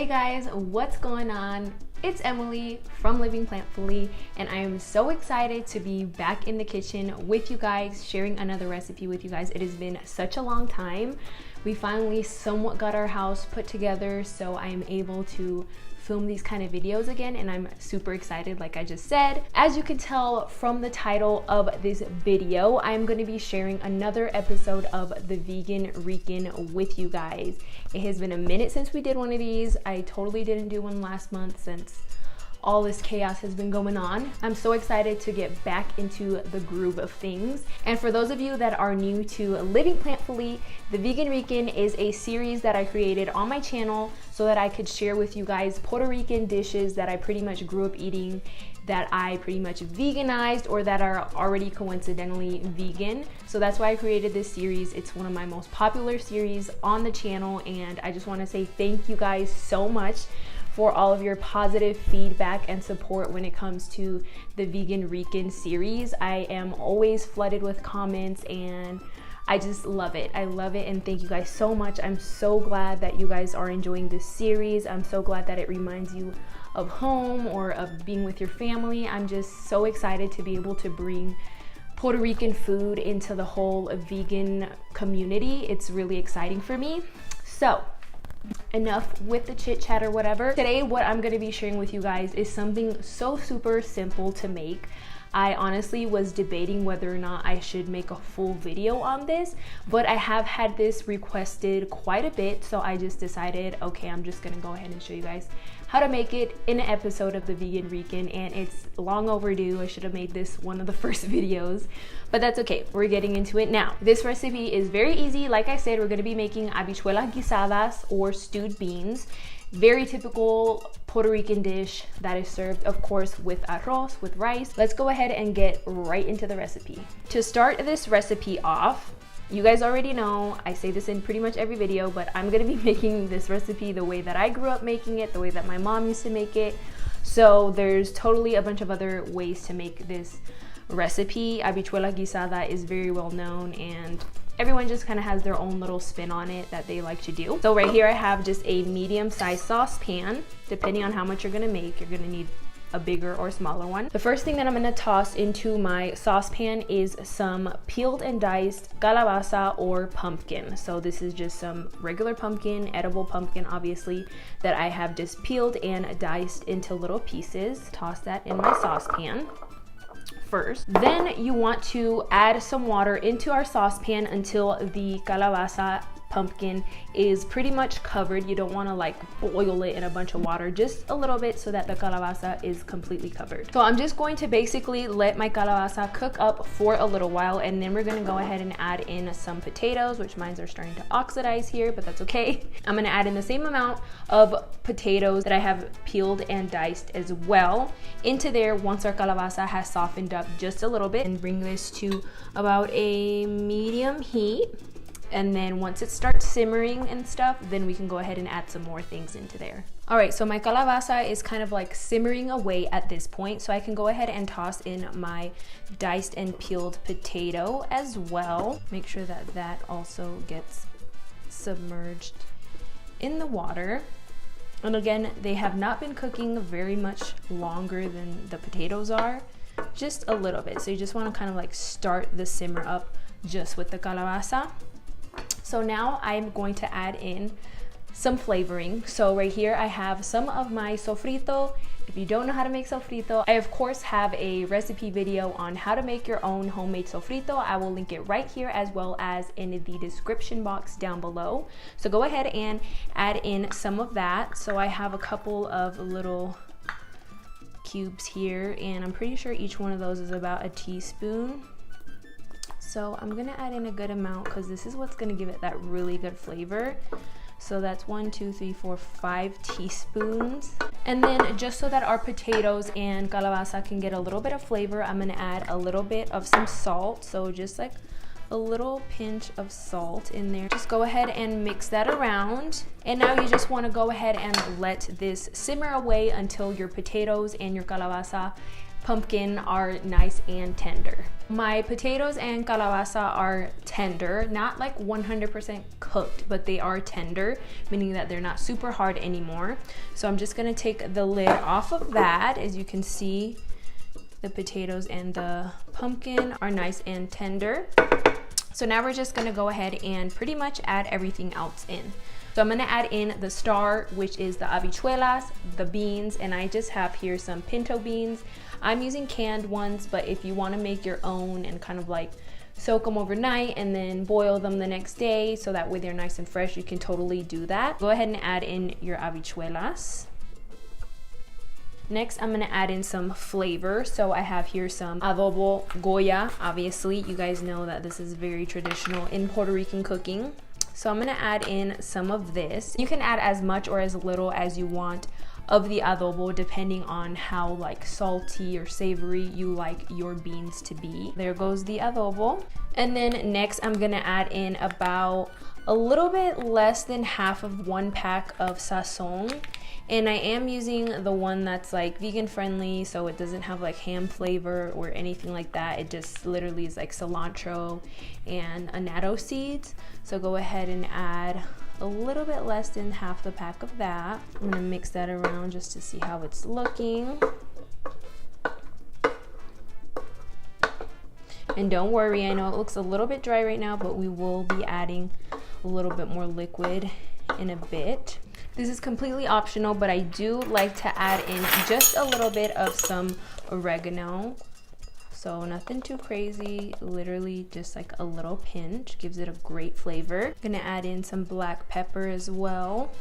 Hey guys, what's going on? It's Emily from Living Plantfully, and I am so excited to be back in the kitchen with you guys, sharing another recipe with you guys. It has been such a long time. We finally somewhat got our house put together, so I am able to film these kind of videos again, and I'm super excited, like I just said. As you can tell from the title of this video, I'm going to be sharing another episode of the VeganRican with you guys. It has been a minute since we did one of these. I totally didn't do one last month since all this chaos has been going on. I'm so excited to get back into the groove of things. And for those of you that are new to Living Plantfully, the VeganRican is a series that I created on my channel so that I could share with you guys Puerto Rican dishes that I pretty much grew up eating, that I pretty much veganized, or that are already coincidentally vegan. So that's why I created this series. It's one of my most popular series on the channel, and I just want to say thank you guys so much for all of your positive feedback and support when it comes to the VeganRican series. I am always flooded with comments and I just love it. I love it, and thank you guys so much. I'm so glad that you guys are enjoying this series. I'm so glad that it reminds you of home or of being with your family. I'm just so excited to be able to bring Puerto Rican food into the whole vegan community. It's really exciting for me. So enough with the chit chat or whatever. Today what I'm going to be sharing with you guys is something so super simple to make. I honestly was debating whether or not I should make a full video on this, but I have had this requested quite a bit, so I just decided, okay, I'm just gonna go ahead and show you guys how to make it in an episode of the VeganRican, and it's long overdue. I should have made this one of the first videos, but that's okay. We're getting into it now. This recipe is very easy. Like I said, we're gonna be making habichuelas guisadas, or stewed beans. Very typical Puerto Rican dish that is served, of course, with arroz, with rice. Let's go ahead and get right into the recipe. To start this recipe off, you guys already know, I say this in pretty much every video, but I'm gonna be making this recipe the way that I grew up making it, the way that my mom used to make it. So there's totally a bunch of other ways to make this recipe. Habichuela guisada is very well known, and everyone just kind of has their own little spin on it that they like to do. So right here I have just a medium-sized saucepan. Depending on how much you're gonna make, you're gonna need a bigger or smaller one. The first thing that I'm gonna toss into my saucepan is some peeled and diced calabaza or pumpkin. So this is just some regular pumpkin, edible pumpkin obviously, that I have just peeled and diced into little pieces. Toss that in my saucepan first. Then you want to add some water into our saucepan until the calabaza pumpkin is pretty much covered. You don't want to like boil it in a bunch of water, just a little bit so that the calabaza is completely covered. So I'm just going to basically let my calabaza cook up for a little while, and then we're going to go ahead and add in some potatoes, which mine are starting to oxidize here, but that's okay. I'm going to add in the same amount of potatoes that I have peeled and diced as well into there once our calabaza has softened up just a little bit, and bring this to about a medium heat. And then once it starts simmering and stuff, then we can go ahead and add some more things into there. All right, so my calabaza is kind of like simmering away at this point, so I can go ahead and toss in my diced and peeled potato as well. Make sure that that also gets submerged in the water. And again, they have not been cooking very much longer than the potatoes are, just a little bit. So you just want to kind of like start the simmer up just with the calabaza. So now I'm going to add in some flavoring. So right here I have some of my sofrito. If you don't know how to make sofrito, I of course have a recipe video on how to make your own homemade sofrito. I will link it right here as well as in the description box down below. So go ahead and add in some of that. So I have a couple of little cubes here, and I'm pretty sure each one of those is about a teaspoon. So I'm gonna add in a good amount because this is what's gonna give it that really good flavor. So that's 1, 2, 3, 4, 5 teaspoons. And then just so that our potatoes and calabaza can get a little bit of flavor, I'm gonna add a little bit of some salt. So just like a little pinch of salt in there. Just go ahead and mix that around. And now you just wanna go ahead and let this simmer away until your potatoes and your calabaza pumpkin are nice and tender. My potatoes and calabaza are tender, not like 100% cooked, but they are tender, meaning that they're not super hard anymore. So I'm just gonna take the lid off of that. As you can see, the potatoes and the pumpkin are nice and tender. So now we're just gonna go ahead and pretty much add everything else in. So I'm gonna add in the star, which is the habichuelas, the beans, and I just have here some pinto beans. I'm using canned ones, but if you wanna make your own and kind of like soak them overnight and then boil them the next day so that way they're nice and fresh, you can totally do that. Go ahead and add in your habichuelas. Next, I'm gonna add in some flavor. So I have here some adobo Goya. Obviously, you guys know that this is very traditional in Puerto Rican cooking. So I'm gonna add in some of this. You can add as much or as little as you want of the adobo depending on how like salty or savory you like your beans to be. There goes the adobo. And then next I'm gonna add in about a little bit less than half of 1 pack of sazon. And I am using the one that's like vegan friendly, so it doesn't have like ham flavor or anything like that. It just literally is like cilantro and annatto seeds. So go ahead and add a little bit less than half the pack of that. I'm gonna mix that around just to see how it's looking. And don't worry, I know it looks a little bit dry right now, but we will be adding a little bit more liquid in a bit. This is completely optional, but I do like to add in just a little bit of some oregano. So nothing too crazy, literally just like a little pinch, gives it a great flavor. Gonna add in some black pepper as well.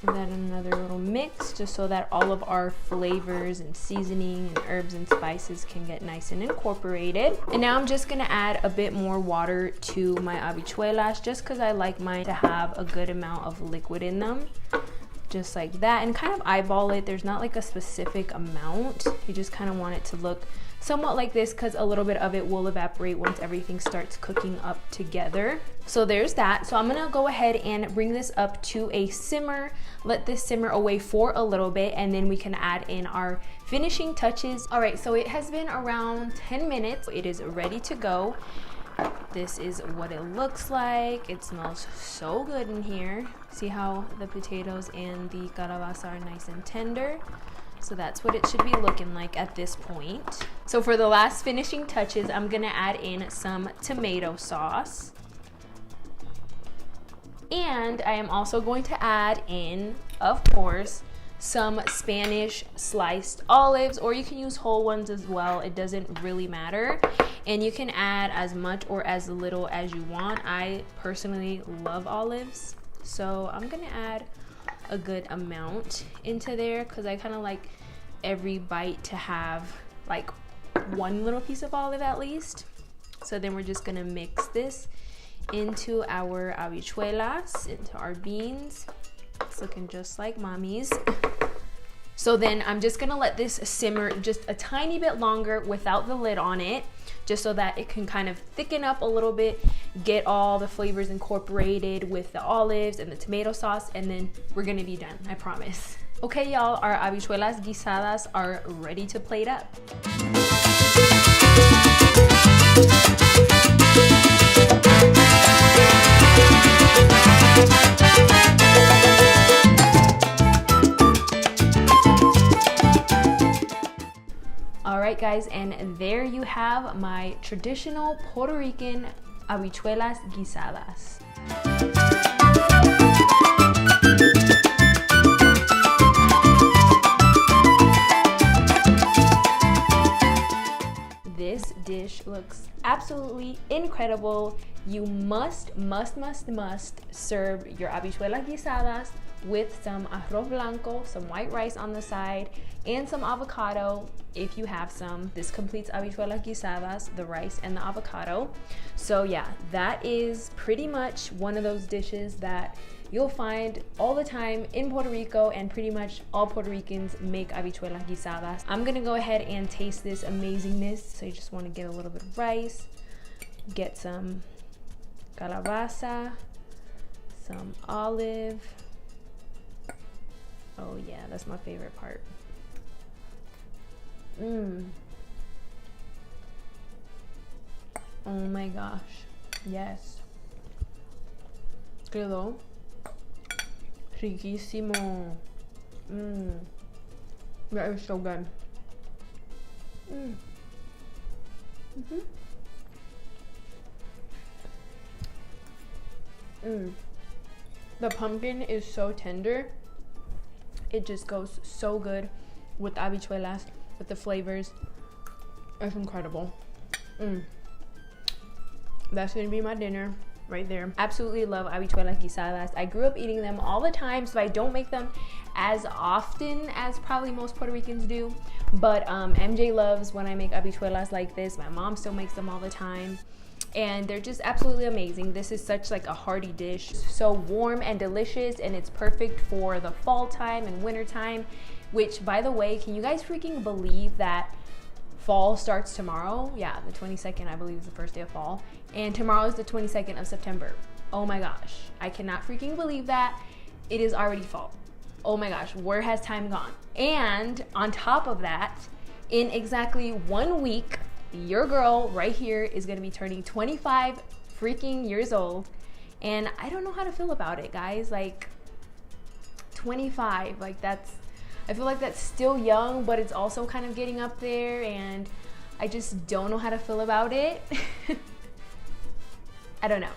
And then another little mix just so that all of our flavors and seasoning and herbs and spices can get nice and incorporated. And now I'm just gonna add a bit more water to my habichuelas just because I like mine to have a good amount of liquid in them. Just like that, and kind of eyeball it. There's not like a specific amount. You just kind of want it to look somewhat like this because a little bit of it will evaporate once everything starts cooking up together. So there's that. So I'm gonna go ahead and bring this up to a simmer, let this simmer away for a little bit, and then we can add in our finishing touches. All right, so it has been around 10 minutes. It is ready to go. This is what it looks like. It smells so good in here. See how the potatoes and the calabaza are nice and tender? So that's what it should be looking like at this point. So for the last finishing touches, I'm gonna add in some tomato sauce. And I am also going to add in, of course, some Spanish sliced olives, or you can use whole ones as well. It doesn't really matter. And you can add as much or as little as you want. I personally love olives, so I'm gonna add a good amount into there because I kind of like every bite to have like one little piece of olive at least. So then we're just gonna mix this into our habichuelas, into our beans. It's looking just like mommy's. So then I'm just gonna let this simmer just a tiny bit longer without the lid on it, just so that it can kind of thicken up a little bit, get all the flavors incorporated with the olives and the tomato sauce, and then we're gonna be done, I promise. Okay, y'all, our habichuelas guisadas are ready to plate up. All right, guys, and there you have my traditional Puerto Rican habichuelas guisadas. This dish looks absolutely incredible. You must serve your habichuelas guisadas with some arroz blanco, some white rice on the side, and some avocado if you have some. This completes habichuelas guisadas, the rice and the avocado. So yeah, that is pretty much one of those dishes that you'll find all the time in Puerto Rico, and pretty much all Puerto Ricans make habichuelas guisadas. I'm gonna go ahead and taste this amazingness. So you just wanna get a little bit of rice, get some calabaza, some olive. Oh yeah, that's my favorite part. Oh my gosh. Yes. Quedó riquísimo. That is so good. The pumpkin is so tender. It just goes so good with the habichuelas, with the flavors. It's incredible. That's gonna be my dinner right there. Absolutely love habichuelas guisadas. I grew up eating them all the time, so I don't make them as often as probably most Puerto Ricans do. But MJ loves when I make habichuelas like this. My mom still makes them all the time. And they're just absolutely amazing. This is such like a hearty dish. So warm and delicious, and it's perfect for the fall time and winter time, which, by the way, can you guys freaking believe that fall starts tomorrow? Yeah, the 22nd, I believe, is the first day of fall. And tomorrow is the 22nd of September. Oh my gosh. I cannot freaking believe that. It is already fall. Oh my gosh, where has time gone? And on top of that, in exactly 1 week, your girl right here is gonna be turning 25 freaking years old. And I don't know how to feel about it, guys. Like, 25, like I feel like that's still young, but it's also kind of getting up there, and I just don't know how to feel about it. I don't know.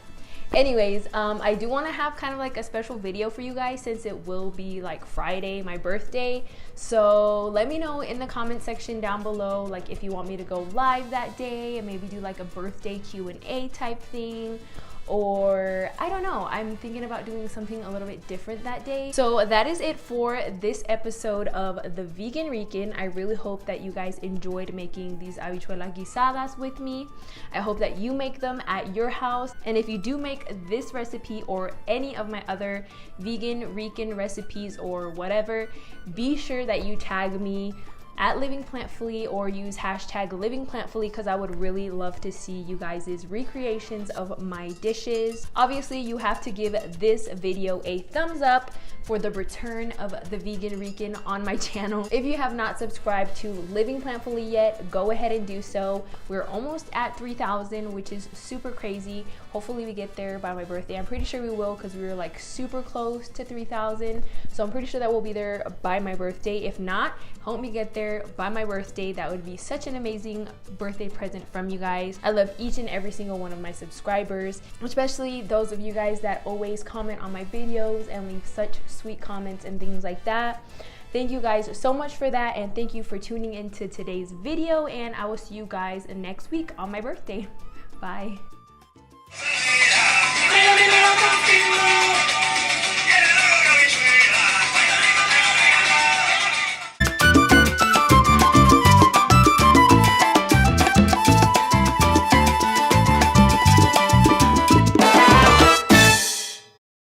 Anyways, I do want to have kind of like a special video for you guys, since it will be like Friday, my birthday. So let me know in the comment section down below, like if you want me to go live that day and maybe do like a birthday Q&A type thing. Or I don't know, I'm thinking about doing something a little bit different that day. So that is it for this episode of the Vegan Rican. I really hope that you guys enjoyed making these habichuelas guisadas with me. I hope that you make them at your house. And if you do make this recipe or any of my other Vegan Rican recipes or whatever, be sure that you tag me at livingplantfully or use hashtag livingplantfully, because I would really love to see you guys' recreations of my dishes. Obviously, you have to give this video a thumbs up for the return of the Vegan Rican on my channel. If you have not subscribed to Living Plantfully yet, go ahead and do so. We're almost at 3,000, which is super crazy. Hopefully we get there by my birthday. I'm pretty sure we will, because we were like super close to 3,000. So I'm pretty sure that we'll be there by my birthday. If not, help me get there by my birthday. That would be such an amazing birthday present from you guys. I love each and every single one of my subscribers, especially those of you guys that always comment on my videos and leave such sweet comments and things like that. Thank you guys so much for that, and thank you for tuning into today's video, and I will see you guys next week on my birthday. Bye.